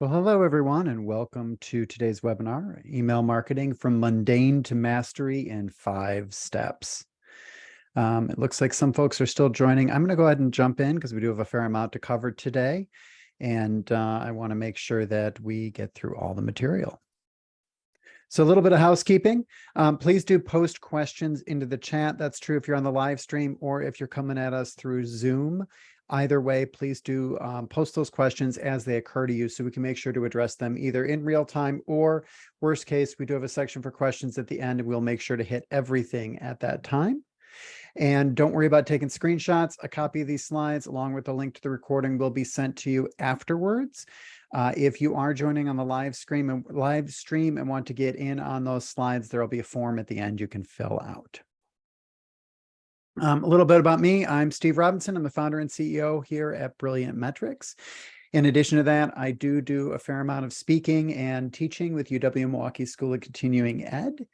Well, hello, everyone, and welcome to today's webinar, Email Marketing from Mundane to Mastery in 5 Steps. It looks like some folks are still joining. I'm going to go ahead and jump in because we do have a fair amount to cover today, and I want to make sure that we get through all the material. So a little bit of housekeeping. Please do post questions into the chat. That's true if you're on the live stream or if you're coming at us through Zoom. Either way, please do post those questions as they occur to you so we can make sure to address them either in real time or worst case, we do have a section for questions at the end and we'll make sure to hit everything at that time. And don't worry about taking screenshots. A copy of these slides along with the link to the recording will be sent to you afterwards. If you are joining on the live stream and want to get in on those slides, there'll be a form at the end you can fill out. A little bit about me. I'm Steve Robinson. I'm the founder and CEO here at Brilliant Metrics. In addition to that, I do a fair amount of speaking and teaching with UW-Milwaukee School of Continuing Ed.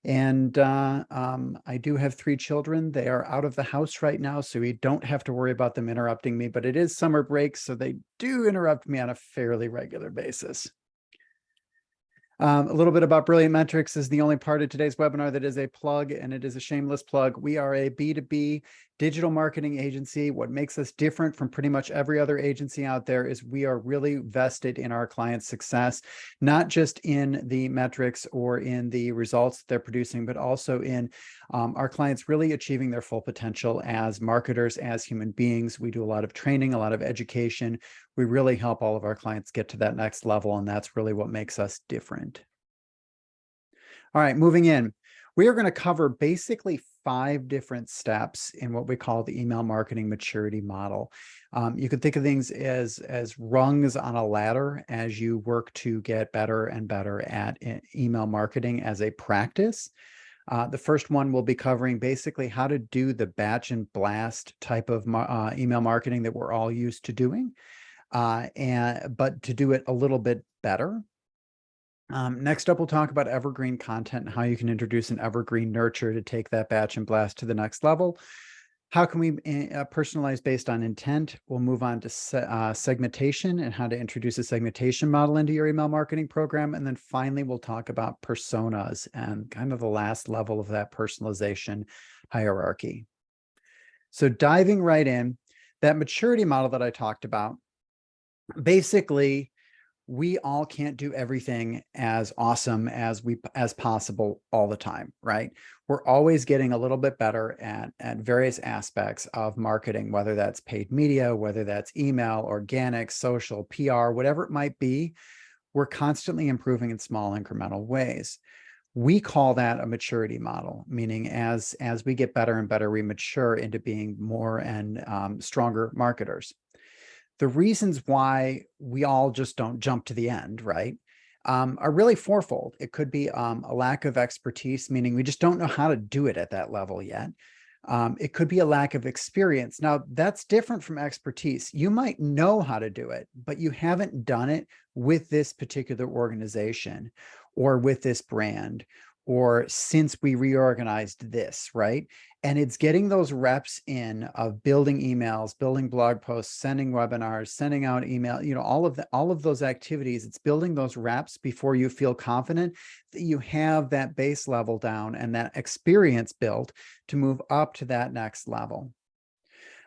And I do have 3 children. They are out of the house right now, so we don't have to worry about them interrupting me, but it is summer break, so they do interrupt me on a fairly regular basis. A little bit about Brilliant Metrics is the only part of today's webinar that is a plug, and it is a shameless plug. We are a B2B digital marketing agency. What makes us different from pretty much every other agency out there is we are really vested in our clients' success, not just in the metrics or in the results they're producing, but also in our clients really achieving their full potential as marketers, as human beings. We do a lot of training, a lot of education. We really help all of our clients get to that next level, and that's really what makes us different. All right, moving in. We are going to cover basically 5 different steps in what we call the email marketing maturity model. You can think of things as rungs on a ladder as you work to get better and better at email marketing as a practice. The first one will be covering basically how to do the batch and blast type of email marketing that we're all used to doing, but to do it a little bit better. Next up, we'll talk about evergreen content and how you can introduce an evergreen nurture to take that batch and blast to the next level. How can we personalize based on intent? We'll move on to segmentation and how to introduce a segmentation model into your email marketing program. And then finally, we'll talk about personas and kind of the last level of that personalization hierarchy. So diving right in, that maturity model that I talked about, basically, we all can't do everything as awesome as possible all the time, right? We're always getting a little bit better at various aspects of marketing, whether that's paid media, whether that's email, organic, social, PR, whatever it might be. We're constantly improving in small incremental ways. We call that a maturity model, meaning as we get better and better, we mature into being more and stronger marketers. The reasons why we all just don't jump to the end, right, are really fourfold. It could be a lack of expertise, meaning we just don't know how to do it at that level yet. It could be a lack of experience. Now, that's different from expertise. You might know how to do it, but you haven't done it with this particular organization or with this brand or since we reorganized this, right? And it's getting those reps in of building emails, building blog posts, sending webinars, sending out email, all of those activities. It's building those reps before you feel confident that you have that base level down and that experience built to move up to that next level.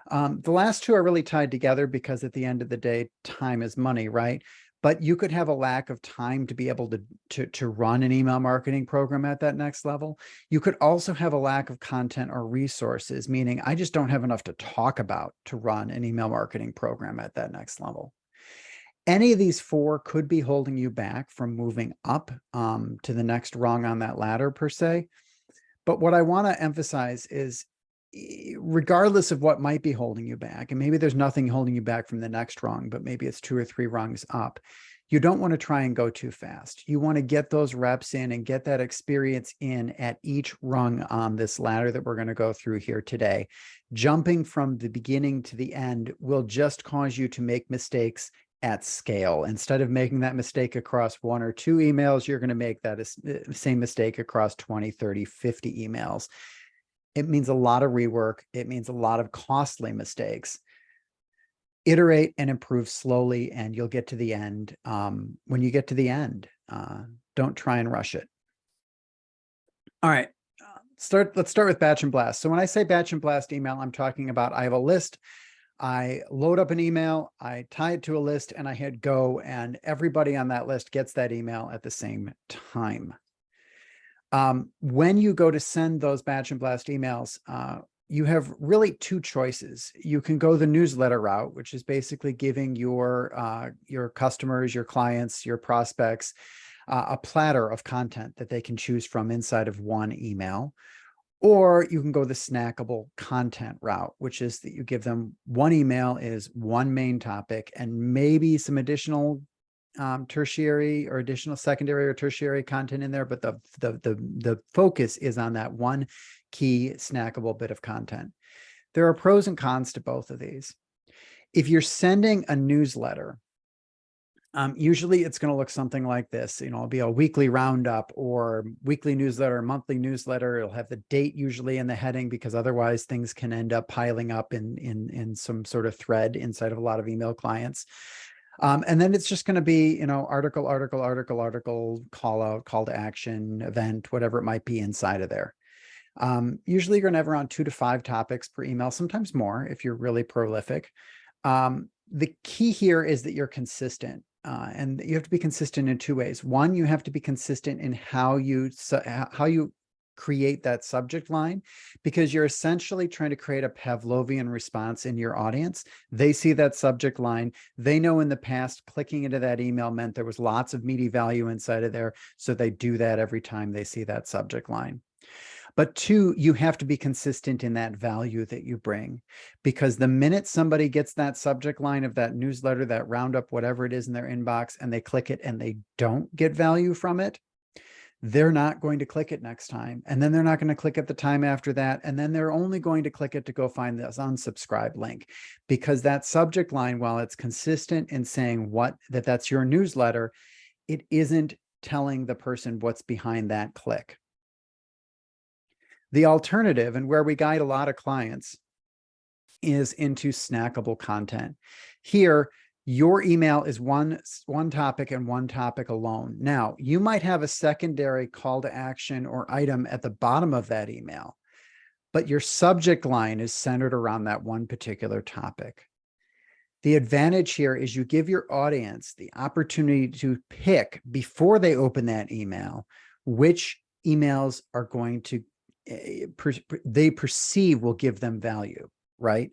The last 2 are really tied together because at the end of the day, time is money, right? But you could have a lack of time to be able to run an email marketing program at that next level. You could also have a lack of content or resources, meaning I just don't have enough to talk about to run an email marketing program at that next level. Any of these 4 could be holding you back from moving up to the next rung on that ladder per se. But what I want to emphasize is regardless of what might be holding you back, and maybe there's nothing holding you back from the next rung, but maybe it's 2 or 3 rungs up, you don't want to try and go too fast. You want to get those reps in and get that experience in at each rung on this ladder that we're going to go through here today. Jumping from the beginning to the end will just cause you to make mistakes at scale. Instead of making that mistake across 1 or 2 emails, you're going to make that same mistake across 20, 30, 50 emails. It means a lot of rework. It means a lot of costly mistakes. iterate and improve slowly, and you'll get to the end. When you get to the end, don't try and rush it. All right, let's start with batch and blast. So when I say batch and blast email, I'm talking about I have a list. I load up an email, I tie it to a list, and I hit go, and everybody on that list gets that email at the same time. When you go to send those batch and blast emails, you have really two choices. You can go the newsletter route, which is basically giving your customers, your clients, your prospects, a platter of content that they can choose from inside of one email. Or you can go the snackable content route, which is that you give them one email is one main topic and maybe some additional tertiary or additional secondary or tertiary content in there, but the focus is on that one key snackable bit of content. There are pros and cons to both of these. If you're sending a newsletter, usually it's going to look something like this. It'll be a weekly roundup or weekly newsletter, monthly newsletter. It'll have the date usually in the heading, because otherwise things can end up piling up in some sort of thread inside of a lot of email clients. And then it's just going to be, article, call out, call to action, event, whatever it might be inside of there. Usually you're going to have around 2 to 5 topics per email, sometimes more if you're really prolific. The key here is that you're consistent. And you have to be consistent in 2 ways. One, you have to be consistent in how you create that subject line, because you're essentially trying to create a Pavlovian response in your audience. They see that subject line. They know in the past clicking into that email meant there was lots of meaty value inside of there. So they do that every time they see that subject line. But 2, you have to be consistent in that value that you bring, because the minute somebody gets that subject line of that newsletter, that roundup, whatever it is in their inbox, and they click it and they don't get value from it, they're not going to click it next time. And then they're not going to click it the time after that. And then they're only going to click it to go find this unsubscribe link, because that subject line, while it's consistent in saying that's your newsletter, it isn't telling the person what's behind that click. The alternative, and where we guide a lot of clients, is into snackable content. Here, your email is one topic and one topic alone. Now, you might have a secondary call to action or item at the bottom of that email, but your subject line is centered around that one particular topic. The advantage here is you give your audience the opportunity to pick, before they open that email, which emails are going to they perceive will give them value, right?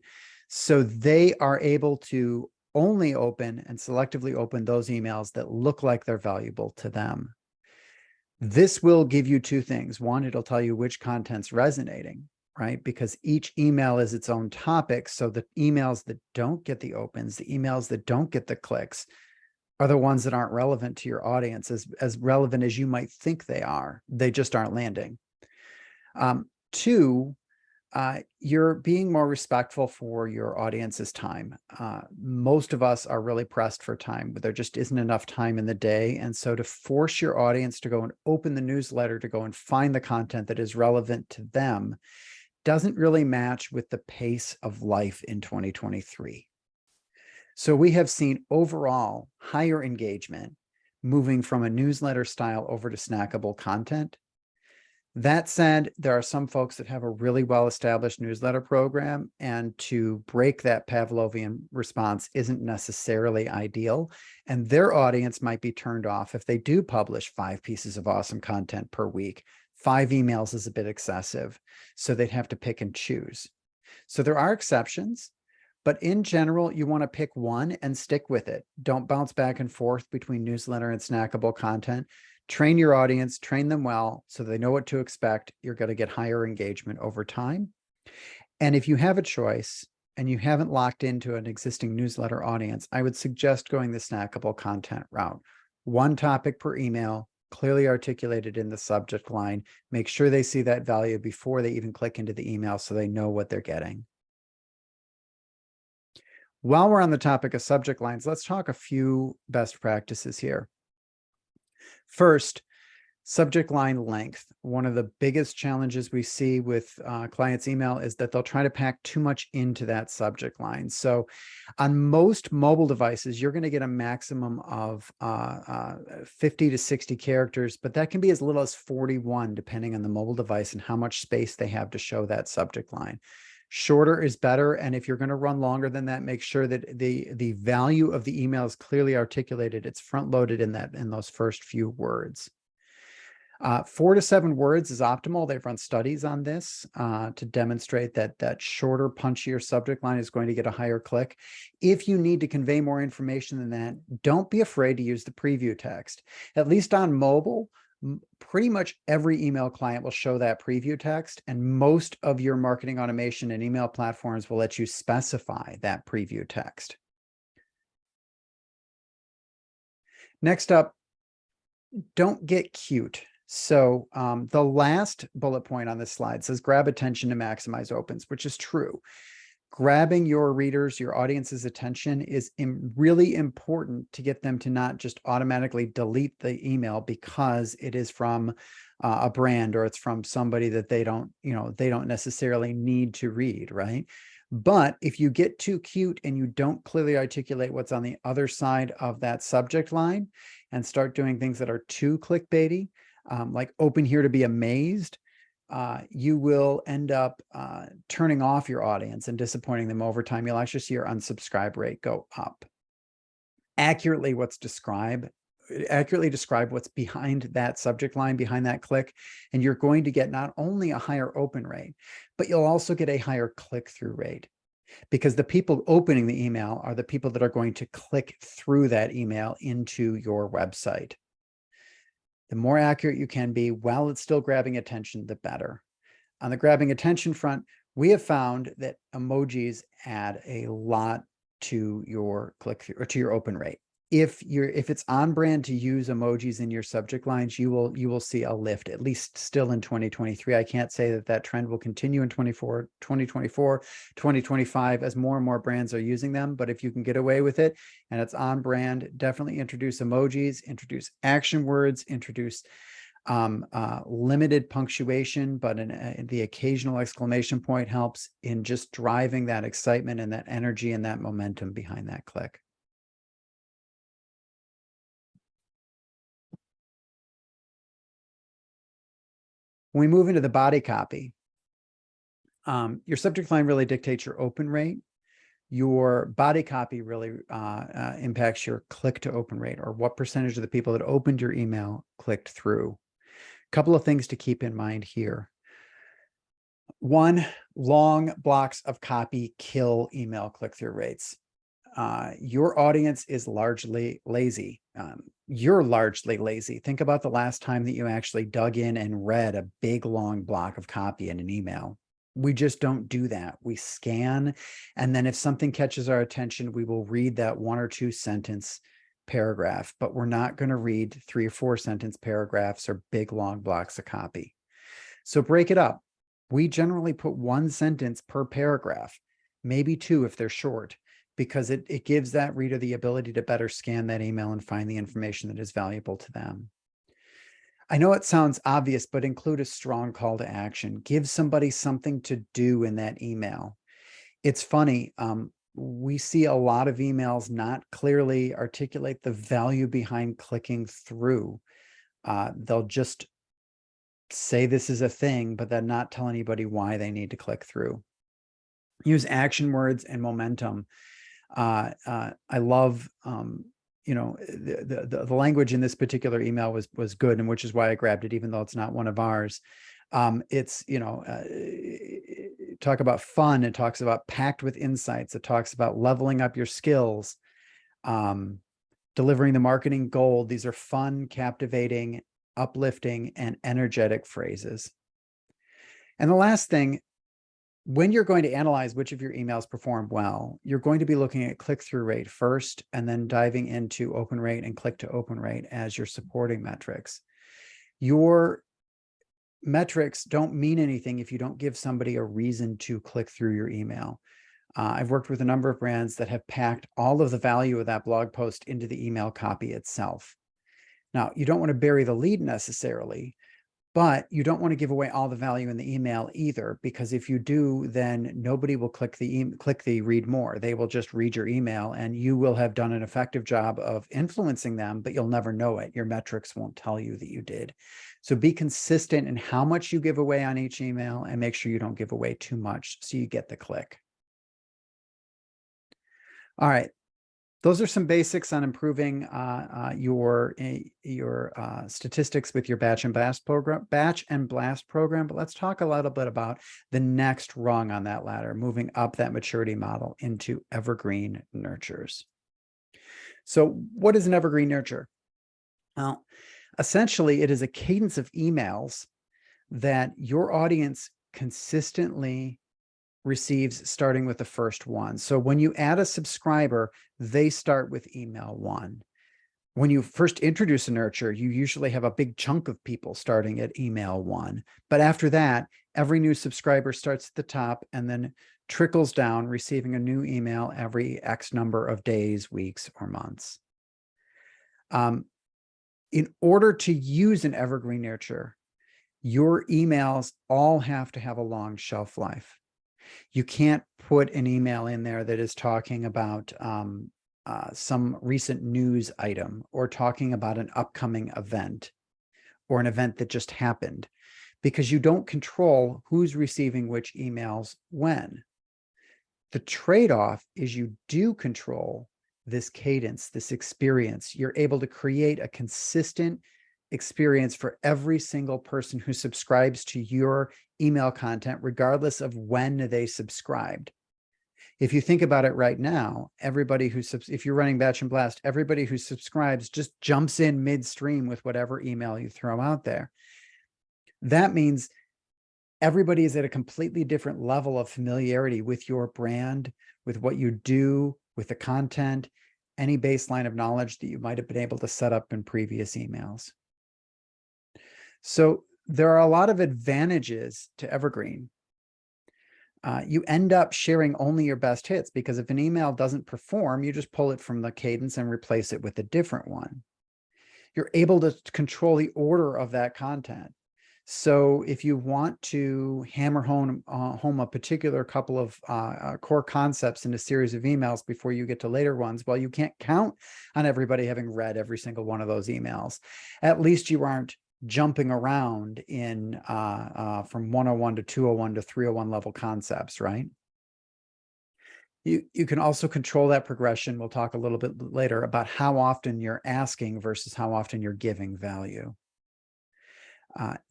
So they are able to only open and selectively open those emails that look like they're valuable to them. This will give you 2 things. One, it'll tell you which content's resonating, right? Because each email is its own topic. So the emails that don't get the opens, the emails that don't get the clicks, are the ones that aren't relevant to your audience, as relevant as you might think they are. They just aren't landing. 2, you're being more respectful for your audience's time. Most of us are really pressed for time, but there just isn't enough time in the day. And so to force your audience to go and open the newsletter, to go and find the content that is relevant to them, doesn't really match with the pace of life in 2023. So we have seen overall higher engagement moving from a newsletter style over to snackable content. That said, there are some folks that have a really well-established newsletter program, and to break that Pavlovian response isn't necessarily ideal. And their audience might be turned off if they do publish 5 pieces of awesome content per week. 5 emails is a bit excessive, so they'd have to pick and choose. So there are exceptions, but in general, you want to pick one and stick with it. Don't bounce back and forth between newsletter and snackable content. Train your audience, train them well so they know what to expect. You're going to get higher engagement over time. And if you have a choice and you haven't locked into an existing newsletter audience, I would suggest going the snackable content route. 1 topic per email, clearly articulated in the subject line. Make sure they see that value before they even click into the email so they know what they're getting. While we're on the topic of subject lines, let's talk a few best practices here. First, Subject line length. One of the biggest challenges we see with clients' email is that they'll try to pack too much into that subject line. So on most mobile devices, you're going to get a maximum of 50 to 60 characters, but that can be as little as 41 depending on the mobile device and how much space they have to show that subject line. Shorter is better. And if you're going to run longer than that, make sure that the value of the email is clearly articulated. It's front loaded in those first few words. 4 to 7 words is optimal. They've run studies on this to demonstrate that shorter, punchier subject line is going to get a higher click. If you need to convey more information than that, don't be afraid to use the preview text. At least on mobile, pretty much every email client will show that preview text, and most of your marketing automation and email platforms will let you specify that preview text. Next up, don't get cute. So the last bullet point on this slide says grab attention to maximize opens, which is true. Grabbing your readers, your audience's attention is really important to get them to not just automatically delete the email because it is from a brand or it's from somebody that they don't necessarily need to read, right? But if you get too cute and you don't clearly articulate what's on the other side of that subject line and start doing things that are too clickbaity, like open here to be amazed, you will end up turning off your audience and disappointing them over time. You'll actually see your unsubscribe rate go up. Accurately describe what's behind that subject line, behind that click, and you're going to get not only a higher open rate, but you'll also get a higher click-through rate, because the people opening the email are the people that are going to click through that email into your website. The more accurate you can be while it's still grabbing attention, the better. On the grabbing attention front, we have found that emojis add a lot to your click-through or to your open rate. If it's on brand to use emojis in your subject lines, you will see a lift, at least still in 2023. I can't say that trend will continue in 2024, 2025 as more and more brands are using them. But if you can get away with it and it's on brand, definitely introduce emojis, introduce action words, introduce limited punctuation, but the occasional exclamation point helps in just driving that excitement and that energy and that momentum behind that click. When we move into the body copy, your subject line really dictates your open rate. Your body copy really impacts your click to open rate, or what percentage of the people that opened your email clicked through. A couple of things to keep in mind here. One, long blocks of copy kill email click-through rates. Your audience is largely lazy. You're largely lazy. Think about the last time that you actually dug in and read a big, long block of copy in an email. We just don't do that. We scan, and then if something catches our attention, we will read that 1 or 2 sentence paragraph, but we're not going to read 3 or 4 sentence paragraphs or big, long blocks of copy. So break it up. We generally put 1 sentence per paragraph, maybe 2 if they're short, because it gives that reader the ability to better scan that email and find the information that is valuable to them. I know it sounds obvious, but include a strong call to action. Give somebody something to do in that email. It's funny, we see a lot of emails not clearly articulate the value behind clicking through. They'll just say this is a thing, but then not tell anybody why they need to click through. Use action words and momentum. I love, the language in this particular email was good, and which is why I grabbed it, even though it's not one of ours. It's, talk about fun. It talks about packed with insights. It talks about leveling up your skills, delivering the marketing gold. These are fun, captivating, uplifting, and energetic phrases. And the last thing, when you're going to analyze which of your emails perform well, you're going to be looking at click-through rate first, and then diving into open rate and click to open rate as your supporting metrics. Your metrics don't mean anything if you don't give somebody a reason to click through your email. I've worked with a number of brands that have packed all of the value of that blog post into the email copy itself. Now, you don't want to bury the lead necessarily, but you don't want to give away all the value in the email either, because if you do, then nobody will click the read more. They will just read your email, and you will have done an effective job of influencing them, but you'll never know it. Your metrics won't tell you that you did. So be consistent in how much you give away on each email, and make sure you don't give away too much so you get the click. All right. Those are some basics on improving your statistics with your batch and blast program. But let's talk a little bit about the next rung on that ladder, moving up that maturity model into evergreen nurtures. So, what is an evergreen nurture? Well, essentially, it is a cadence of emails that your audience consistently receives starting with the first one. So when you add a subscriber, they start with email 1. When you first introduce a nurture, you usually have a big chunk of people starting at email 1. But after that, every new subscriber starts at the top and then trickles down, receiving a new email every X number of days, weeks, or months. In order to use an evergreen nurture, your emails all have to have a long shelf life. You can't put an email in there that is talking about some recent news item, or talking about an upcoming event, or an event that just happened, because you don't control who's receiving which emails when. The trade-off is you do control this cadence, this experience. You're able to create a consistent experience for every single person who subscribes to your email content, regardless of when they subscribed. If you think about it right now, if you're running batch and blast, everybody who subscribes just jumps in midstream with whatever email you throw out there. That means everybody is at a completely different level of familiarity with your brand, with what you do, with the content, any baseline of knowledge that you might have been able to set up in previous emails. So there are a lot of advantages to evergreen. You end up sharing only your best hits, because if an email doesn't perform, you just pull it from the cadence and replace it with a different one. You're able to control the order of that content. So if you want to hammer home a particular couple of core concepts in a series of emails before you get to later ones, well, you can't count on everybody having read every single one of those emails. At least you aren't jumping around in from 101 to 201 to 301 level concepts, right? You can also control that progression. We'll talk a little bit later about how often you're asking versus how often you're giving value.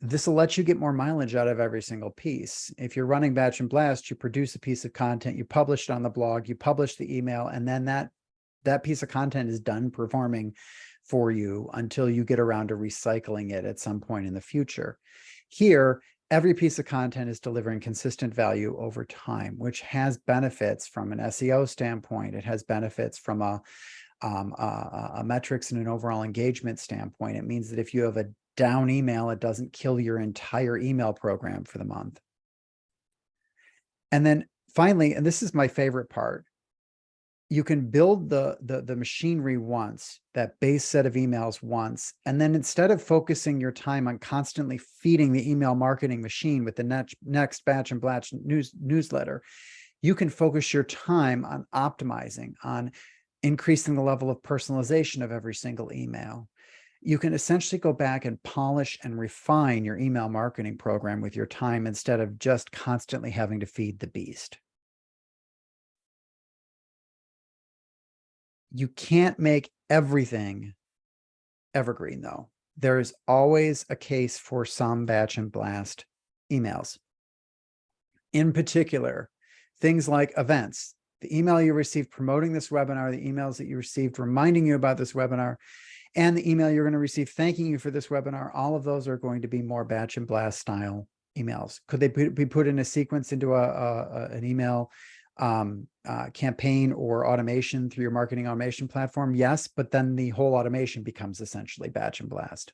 This will let you get more mileage out of every single piece. If you're running batch and blast, you produce a piece of content, you publish it on the blog, you publish the email, and then that piece of content is done performing for you until you get around to recycling it at some point in the future. Here, every piece of content is delivering consistent value over time, which has benefits from an SEO standpoint. It has benefits from a metrics and an overall engagement standpoint. It means that if you have a down email, it doesn't kill your entire email program for the month. And then finally, and this is my favorite part, you can build the machinery once, that base set of emails once, and then instead of focusing your time on constantly feeding the email marketing machine with the next batch and blast newsletter, you can focus your time on optimizing, on increasing the level of personalization of every single email. You can essentially go back and polish and refine your email marketing program with your time, instead of just constantly having to feed the beast. You can't make everything evergreen, though. There is always a case for some batch and blast emails. In particular, things like events, the email you received promoting this webinar, the emails that you received reminding you about this webinar, and the email you're going to receive thanking you for this webinar, all of those are going to be more batch and blast style emails. Could they be put in a sequence into an email campaign or automation through your marketing automation platform? Yes, but then the whole automation becomes essentially batch and blast.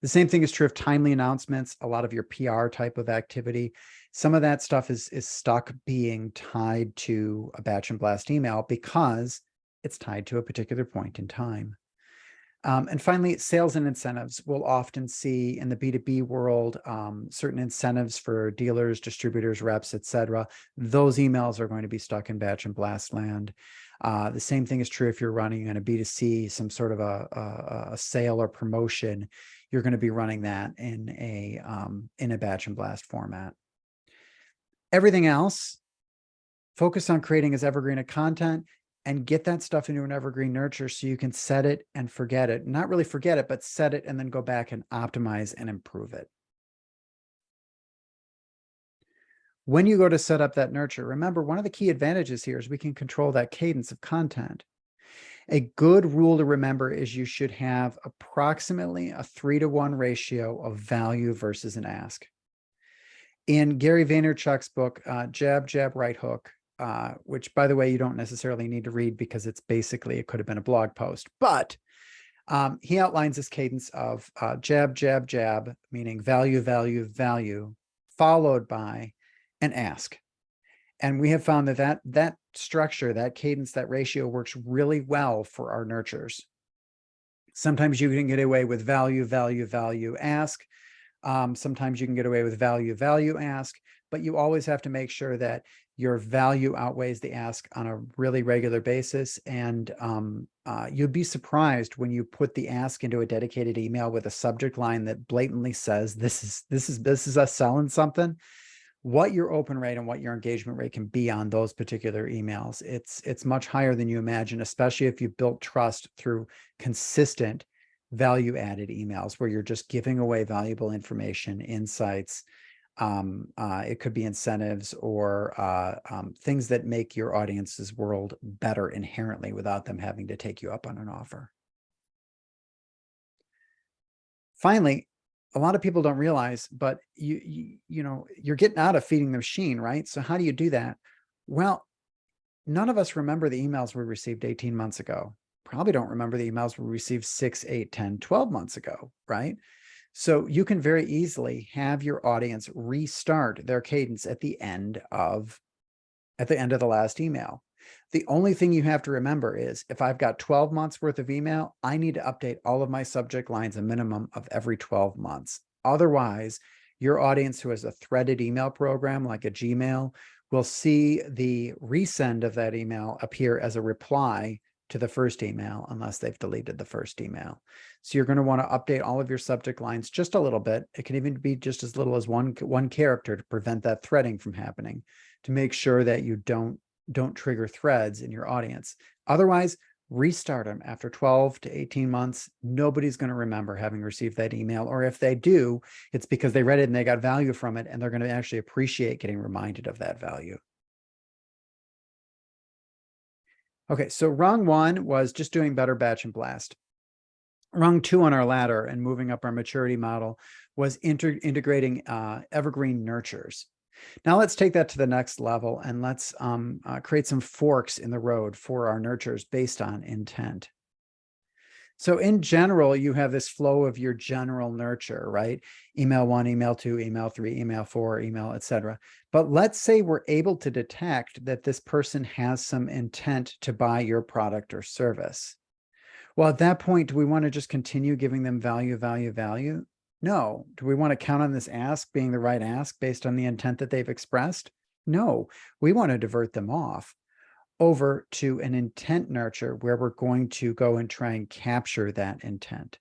The same thing is true of timely announcements, a lot of your PR type of activity. Some of that stuff is stuck being tied to a batch and blast email because it's tied to a particular point in time. And finally, sales and incentives. We'll often see in the B2B world certain incentives for dealers, distributors, reps, etc. Those emails are going to be stuck in batch and blast land. The same thing is true if you're running on a B2C, some sort of a sale or promotion. You're going to be running that in a batch and blast format. Everything else, focus on creating as evergreen a content and get that stuff into an evergreen nurture so you can set it and forget it. Not really forget it, but set it and then go back and optimize and improve it. When you go to set up that nurture, remember, one of the key advantages here is we can control that cadence of content. A good rule to remember is you should have approximately a 3-to-1 ratio of value versus an ask. In Gary Vaynerchuk's book, Jab, Jab, Right Hook, which, by the way, you don't necessarily need to read because it's basically, it could have been a blog post, but he outlines this cadence of jab, jab, jab, meaning value, value, value, followed by an ask. And we have found that structure, that cadence, that ratio works really well for our nurtures. Sometimes you can get away with value, value, value, ask. Sometimes you can get away with value, value, ask, but you always have to make sure that your value outweighs the ask on a really regular basis. And you'd be surprised when you put the ask into a dedicated email with a subject line that blatantly says, this is us selling something, what your open rate and what your engagement rate can be on those particular emails. It's much higher than you imagine, especially if you've built trust through consistent value-added emails where you're just giving away valuable information, insights. It could be incentives or things that make your audience's world better inherently without them having to take you up on an offer. Finally, a lot of people don't realize, but you know, you're getting out of feeding the machine, right? So how do you do that? Well, none of us remember the emails we received 18 months ago. Probably don't remember the emails we received 6, 8, 10, 12 months ago, right? So you can very easily have your audience restart their cadence at the end of the last email. The only thing you have to remember is if I've got 12 months worth of email, I need to update all of my subject lines a minimum of every 12 months. Otherwise, your audience who has a threaded email program like a Gmail will see the resend of that email appear as a reply to the first email unless they've deleted the first email. So you're going to want to update all of your subject lines just a little bit. It can even be just as little as one character to prevent that threading from happening, to make sure that you don't trigger threads in your audience. Otherwise, restart them after 12 to 18 months. Nobody's going to remember having received that email, or if they do, it's because they read it and they got value from it, and they're going to actually appreciate getting reminded of that value. Okay, so rung 1 was just doing better batch and blast. Rung 2 on our ladder and moving up our maturity model was integrating evergreen nurtures. Now let's take that to the next level and let's create some forks in the road for our nurtures based on intent. So in general, you have this flow of your general nurture, right? Email 1, email 2, email 3, email 4, email, etc. But let's say we're able to detect that this person has some intent to buy your product or service. Well, at that point, do we want to just continue giving them value, value, value? No. Do we want to count on this ask being the right ask based on the intent that they've expressed? No. We want to divert them off over to an intent nurture where we're going to go and try and capture that intent.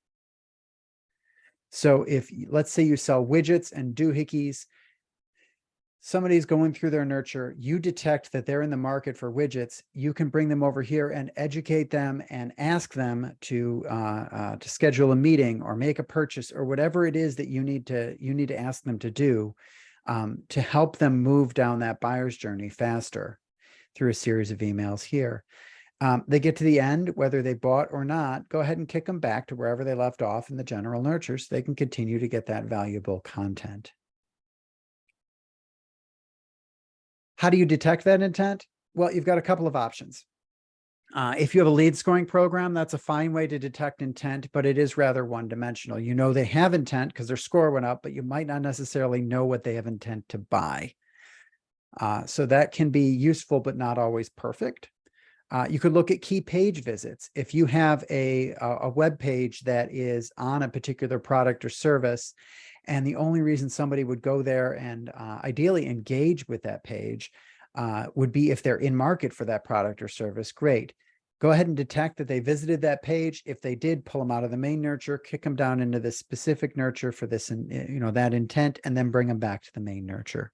So if, let's say you sell widgets and doohickeys, somebody's going through their nurture, you detect that they're in the market for widgets, you can bring them over here and educate them and ask them to schedule a meeting or make a purchase or whatever it is that you need to ask them to do to help them move down that buyer's journey faster through a series of emails here. They get to the end, whether they bought or not, go ahead and kick them back to wherever they left off in the general nurture so they can continue to get that valuable content. How do you detect that intent? Well, you've got a couple of options. If you have a lead scoring program, that's a fine way to detect intent, but it is rather one-dimensional. You know they have intent because their score went up, but you might not necessarily know what they have intent to buy. So that can be useful, but not always perfect. You could look at key page visits. If you have a web page that is on a particular product or service, and the only reason somebody would go there and ideally engage with that page would be if they're in market for that product or service, great. Go ahead and detect that they visited that page. If they did, pull them out of the main nurture, kick them down into the specific nurture for this, that intent, and then bring them back to the main nurture.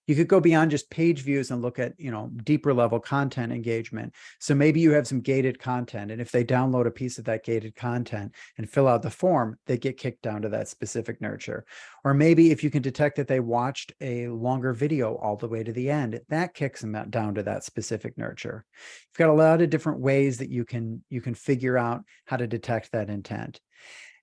You could go beyond just page views and look at, deeper level content engagement. So maybe you have some gated content, and if they download a piece of that gated content and fill out the form, they get kicked down to that specific nurture. Or maybe if you can detect that they watched a longer video all the way to the end, that kicks them down to that specific nurture. You've got a lot of different ways that you can figure out how to detect that intent.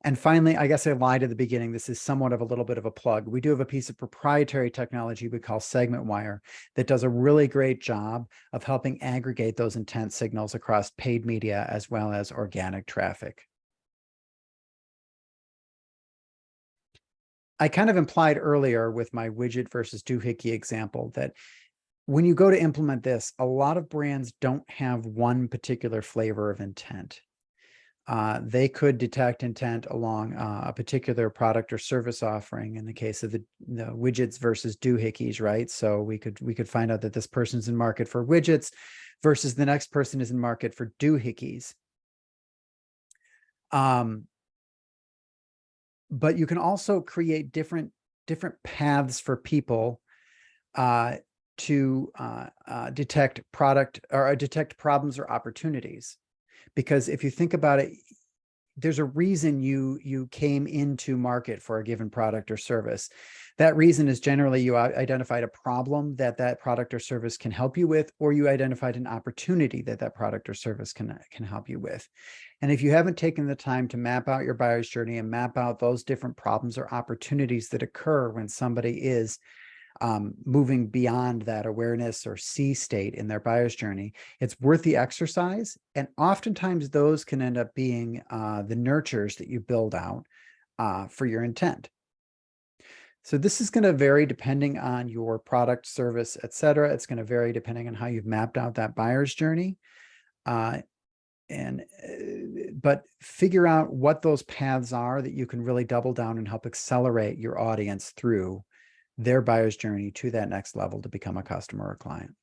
And finally, I guess I lied at the beginning. This is somewhat of a little bit of a plug. We do have a piece of proprietary technology we call Segment Wire that does a really great job of helping aggregate those intent signals across paid media as well as organic traffic. I kind of implied earlier with my widget versus doohickey example that when you go to implement this, a lot of brands don't have one particular flavor of intent. They could detect intent along a particular product or service offering in the case of the widgets versus doohickeys, right? So we could find out that this person's in market for widgets versus the next person is in market for doohickeys. But you can also create different paths for people to detect product or detect problems or opportunities. Because if you think about it, there's a reason you came into market for a given product or service. That reason is generally you identified a problem that product or service can help you with, or you identified an opportunity that product or service can help you with. And if you haven't taken the time to map out your buyer's journey and map out those different problems or opportunities that occur when somebody is moving beyond that awareness or C state in their buyer's journey, it's worth the exercise. And oftentimes those can end up being the nurtures that you build out for your intent. So this is going to vary depending on your product, service, et cetera. It's going to vary depending on how you've mapped out that buyer's journey. But figure out what those paths are that you can really double down and help accelerate your audience through their buyer's journey to that next level to become a customer or client.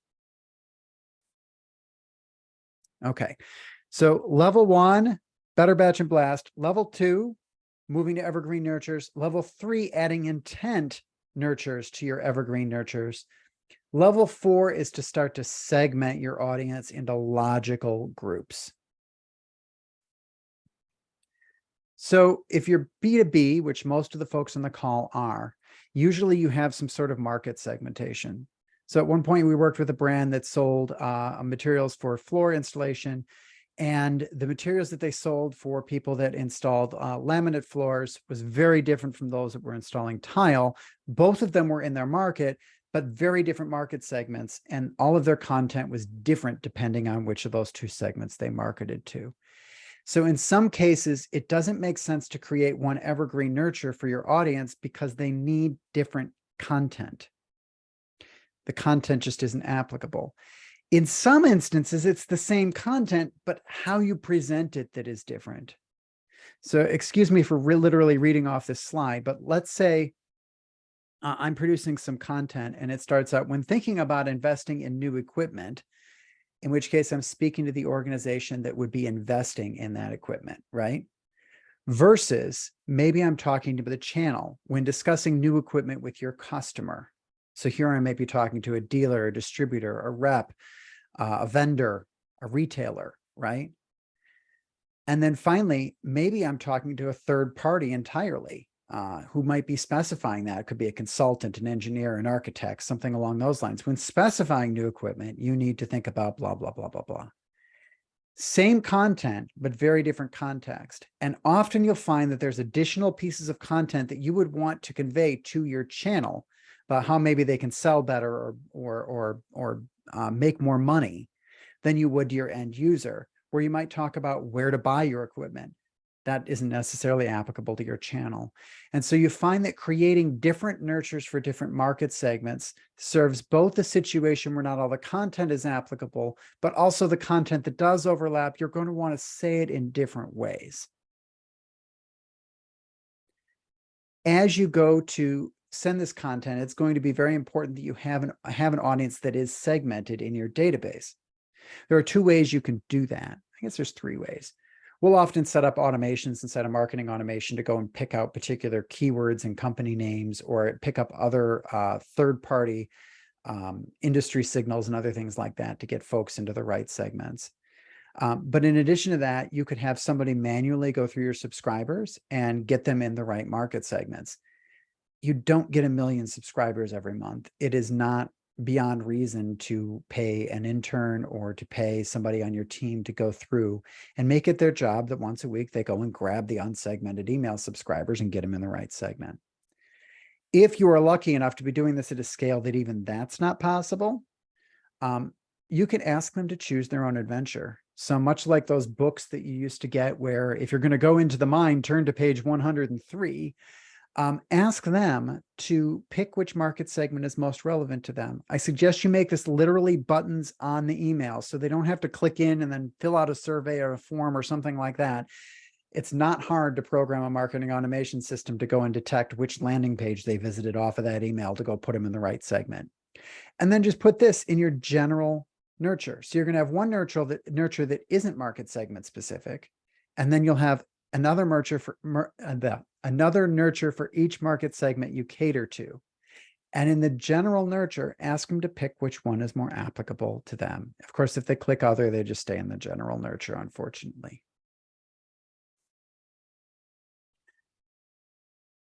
Okay, so level 1, better batch and blast. Level 2, moving to evergreen nurtures. Level 3, adding intent nurtures to your evergreen nurtures. Level 4 is to start to segment your audience into logical groups. So if you're B2B, which most of the folks on the call are, usually you have some sort of market segmentation. So at one point we worked with a brand that sold materials for floor installation, and the materials that they sold for people that installed laminate floors was very different from those that were installing tile. Both of them were in their market, but very different market segments, and all of their content was different depending on which of those two segments they marketed to. So in some cases, it doesn't make sense to create one evergreen nurture for your audience because they need different content. The content just isn't applicable. In some instances, it's the same content, but how you present it that is different. So excuse me for literally reading off this slide, but let's say I'm producing some content and it starts out, when thinking about investing in new equipment, in which case I'm speaking to the organization that would be investing in that equipment, right? Versus maybe I'm talking to the channel when discussing new equipment with your customer. So here I may be talking to a dealer, a distributor, a rep, a vendor, a retailer, right? And then finally, maybe I'm talking to a third party entirely who might be specifying that. It could be a consultant, an engineer, an architect, something along those lines. When specifying new equipment, you need to think about blah, blah, blah, blah, blah. Same content, but very different context. And often you'll find that there's additional pieces of content that you would want to convey to your channel about how maybe they can sell better or make more money than you would to your end user, where you might talk about where to buy your equipment. that isn't necessarily applicable to your channel. And so you find that creating different nurtures for different market segments serves both the situation where not all the content is applicable, but also the content that does overlap, you're going to want to say it in different ways. As you go to send this content, it's going to be very important that you have an audience that is segmented in your database. There are two ways you can do that. I guess there's three ways. We'll often set up automations inside of marketing automation to go and pick out particular keywords and company names, or pick up other third-party industry signals and other things like that to get folks into the right segments. But in addition to that, you could have somebody manually go through your subscribers and get them in the right market segments. You don't get 1 million subscribers every month. It is not beyond reason to pay an intern or to pay somebody on your team to go through and make it their job that once a week they go and grab the unsegmented email subscribers and get them in the right segment. If you are lucky enough to be doing this at a scale that even that's not possible, you can ask them to choose their own adventure. So much like those books that you used to get where if you're going to go into the mind, turn to page 103, ask them to pick which market segment is most relevant to them. I suggest you make this literally buttons on the email so they don't have to click in and then fill out a survey or a form or something like that. It's not hard to program a marketing automation system to go and detect which landing page they visited off of that email to go put them in the right segment. And then just put this in your general nurture. So you're going to have one nurture that isn't market segment specific, and then you'll have another nurture for each market segment you cater to. And in the general nurture, ask them to pick which one is more applicable to them. Of course, if they click other, they just stay in the general nurture, unfortunately.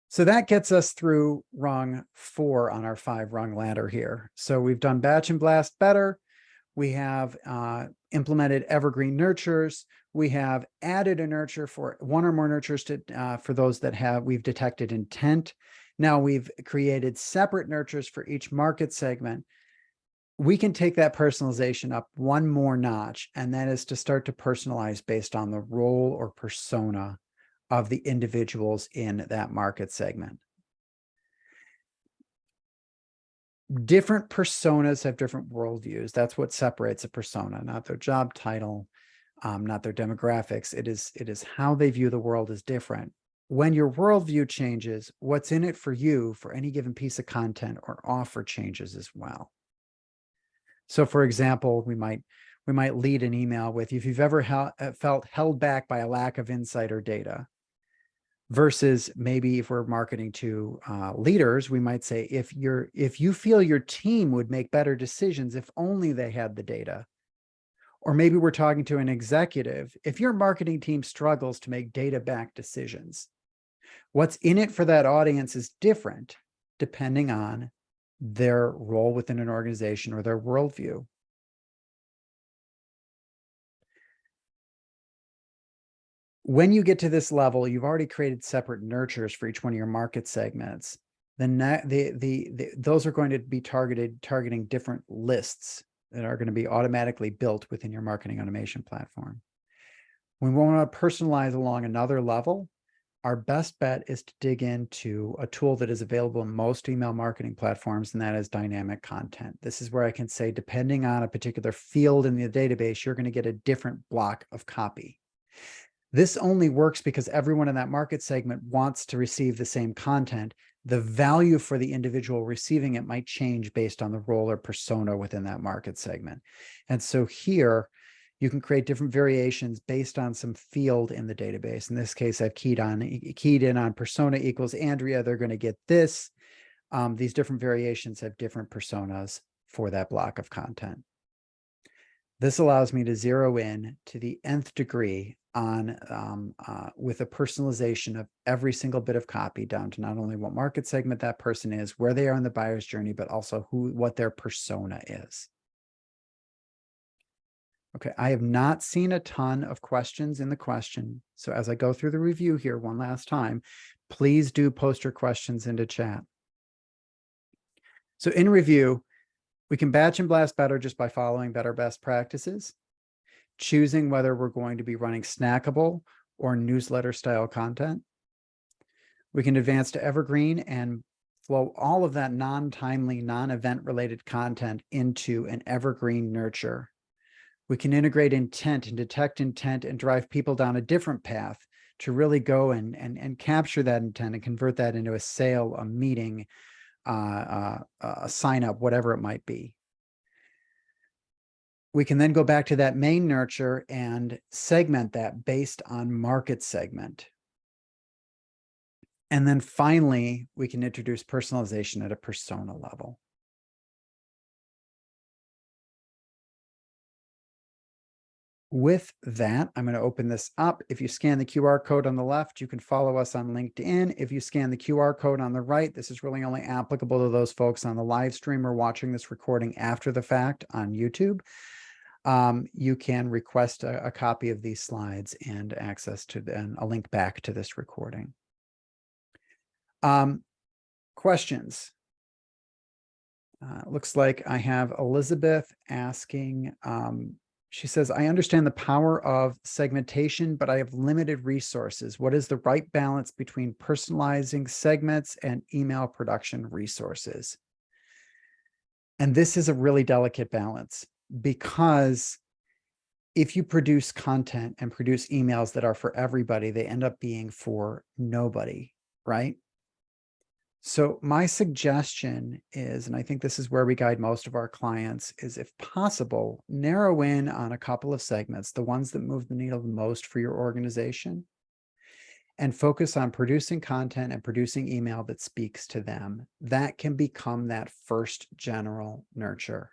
So that gets us through rung 4 on our 5-rung ladder here. So we've done batch and blast better. We have implemented evergreen nurtures. We have added a nurture for one or more nurtures to for those that we've detected intent. Now we've created separate nurtures for each market segment. We can take that personalization up one more notch, and that is to start to personalize based on the role or persona of the individuals in that market segment. Different personas have different worldviews. That's what separates a persona, not their job title, not their demographics. It is how they view the world is different. When your worldview changes, what's in it for you for any given piece of content or offer changes as well. So for example, we might lead an email with, if you've ever felt held back by a lack of insight or data, versus maybe if we're marketing to leaders, we might say, if you feel your team would make better decisions if only they had the data. Or maybe we're talking to an executive, if your marketing team struggles to make data-backed decisions. What's in it for that audience is different depending on their role within an organization or their worldview. When you get to this level, you've already created separate nurtures for each one of your market segments. Then those are going to be targeting different lists that are going to be automatically built within your marketing automation platform. When we want to personalize along another level, our best bet is to dig into a tool that is available in most email marketing platforms, and that is dynamic content. This is where I can say, depending on a particular field in the database, you're going to get a different block of copy. This only works because everyone in that market segment wants to receive the same content. The value for the individual receiving it might change based on the role or persona within that market segment. And so here, you can create different variations based on some field in the database. In this case, I've keyed in on persona equals Andrea. They're going to get this. These different variations have different personas for that block of content. This allows me to zero in to the nth degree on with a personalization of every single bit of copy down to not only what market segment that person is, where they are in the buyer's journey, but also what their persona is. Okay, I have not seen a ton of questions in the question. So as I go through the review here one last time, please do post your questions into chat. So in review, we can batch and blast better just by following better best practices, choosing whether we're going to be running snackable or newsletter style content. We can advance to evergreen and flow all of that non-timely, non-event related content into an evergreen nurture. We can integrate intent and detect intent and drive people down a different path to really go and capture that intent and convert that into a sale, a meeting, a sign up, whatever it might be. We can then go back to that main nurture and segment that based on market segment. And then finally, we can introduce personalization at a persona level. With that, I'm going to open this up. If you scan the QR code on the left, you can follow us on LinkedIn. If you scan the QR code on the right, this is really only applicable to those folks on the live stream or watching this recording after the fact on YouTube. You can request a copy of these slides and access to a link back to this recording. Questions? Looks like I have Elizabeth asking, she says, I understand the power of segmentation, but I have limited resources. What is the right balance between personalizing segments and email production resources? And this is a really delicate balance, because if you produce content and produce emails that are for everybody, they end up being for nobody, right? So my suggestion is, and I think this is where we guide most of our clients, is if possible, narrow in on a couple of segments, the ones that move the needle the most for your organization, and focus on producing content and producing email that speaks to them. That can become that first general nurture.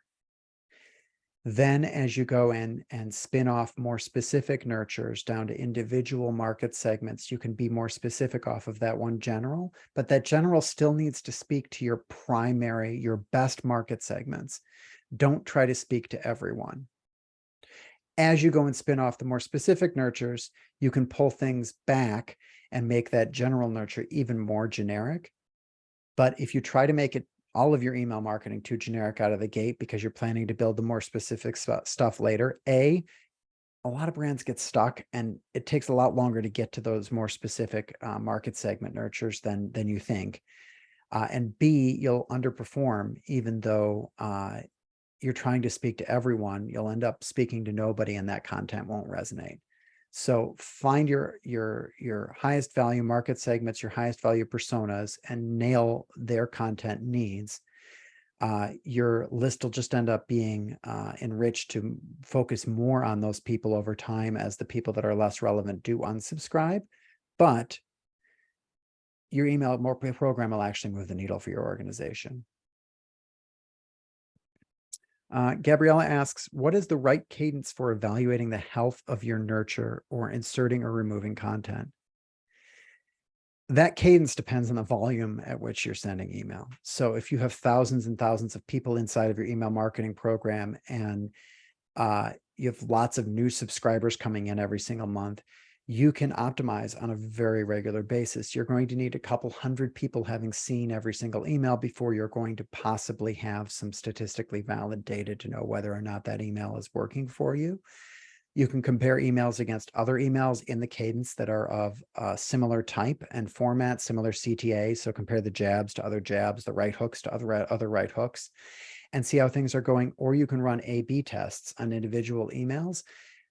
Then as you go in and spin off more specific nurtures down to individual market segments, you can be more specific off of that one general, but that general still needs to speak to your primary, your best market segments. Don't try to speak to everyone. As you go and spin off the more specific nurtures, you can pull things back and make that general nurture even more generic. But if you try to make it all of your email marketing too generic out of the gate because you're planning to build the more specific stuff later, a lot of brands get stuck, and it takes a lot longer to get to those more specific market segment nurtures than you think. And B, you'll underperform, even though you're trying to speak to everyone. You'll end up speaking to nobody, and that content won't resonate. So find your highest value market segments, your highest value personas, and nail their content needs. Your list will just end up being enriched to focus more on those people over time, as the people that are less relevant do unsubscribe. But your email program will actually move the needle for your organization. Gabriella asks, what is the right cadence for evaluating the health of your nurture or inserting or removing content? That cadence depends on the volume at which you're sending email. So if you have thousands and thousands of people inside of your email marketing program, and you have lots of new subscribers coming in every single month, you can optimize on a very regular basis. You're going to need a couple hundred people having seen every single email before you're going to possibly have some statistically valid data to know whether or not that email is working for you. You can compare emails against other emails in the cadence that are of similar type and format, similar CTA. So compare the jabs to other jabs, the right hooks to other right hooks, and see how things are going. Or you can run A/B tests on individual emails.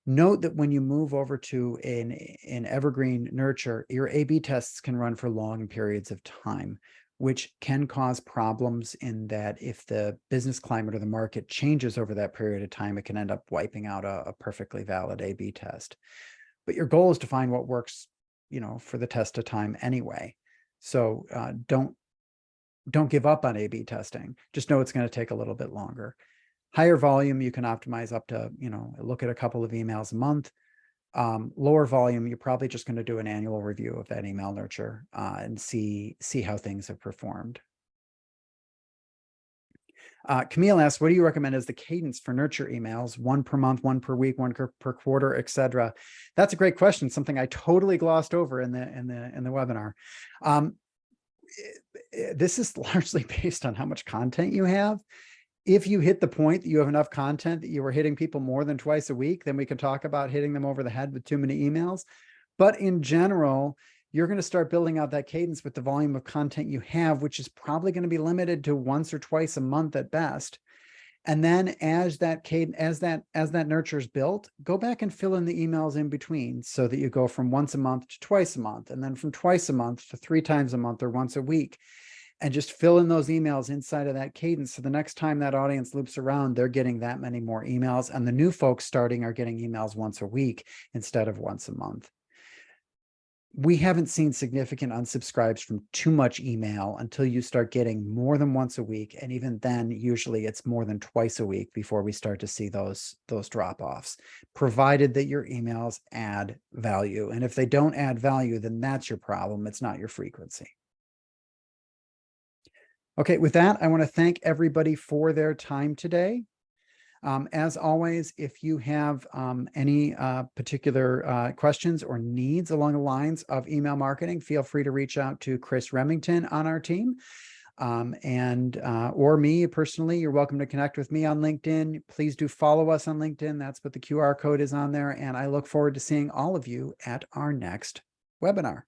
Note that when you move over to an evergreen nurture, your A/B tests can run for long periods of time, which can cause problems in that if the business climate or the market changes over that period of time, it can end up wiping out a perfectly valid A/B test. But your goal is to find what works, for the test of time anyway. So don't give up on A/B testing. Just know it's going to take a little bit longer. Higher volume, you can optimize up to, look at a couple of emails a month. Lower volume, you're probably just going to do an annual review of that email nurture and see how things have performed. Camille asks, what do you recommend as the cadence for nurture emails? One per month, one per week, one per quarter, etc. That's a great question. Something I totally glossed over in the webinar. This is largely based on how much content you have. If you hit the point that you have enough content that you are hitting people more than twice a week, then we can talk about hitting them over the head with too many emails. But in general, you're going to start building out that cadence with the volume of content you have, which is probably going to be limited to once or twice a month at best. And then as that nurture is built, go back and fill in the emails in between so that you go from once a month to twice a month, and then from twice a month to 3 times a month or once a week. And just fill in those emails inside of that cadence. So the next time that audience loops around, they're getting that many more emails. And the new folks starting are getting emails once a week instead of once a month. We haven't seen significant unsubscribes from too much email until you start getting more than once a week. And even then, usually it's more than twice a week before we start to see those drop-offs, provided that your emails add value. And if they don't add value, then that's your problem. It's not your frequency. Okay, with that, I want to thank everybody for their time today. As always, if you have any particular questions or needs along the lines of email marketing, feel free to reach out to Chris Remington on our team, or me personally. You're welcome to connect with me on LinkedIn. Please do follow us on LinkedIn. That's what the QR code is on there. And I look forward to seeing all of you at our next webinar.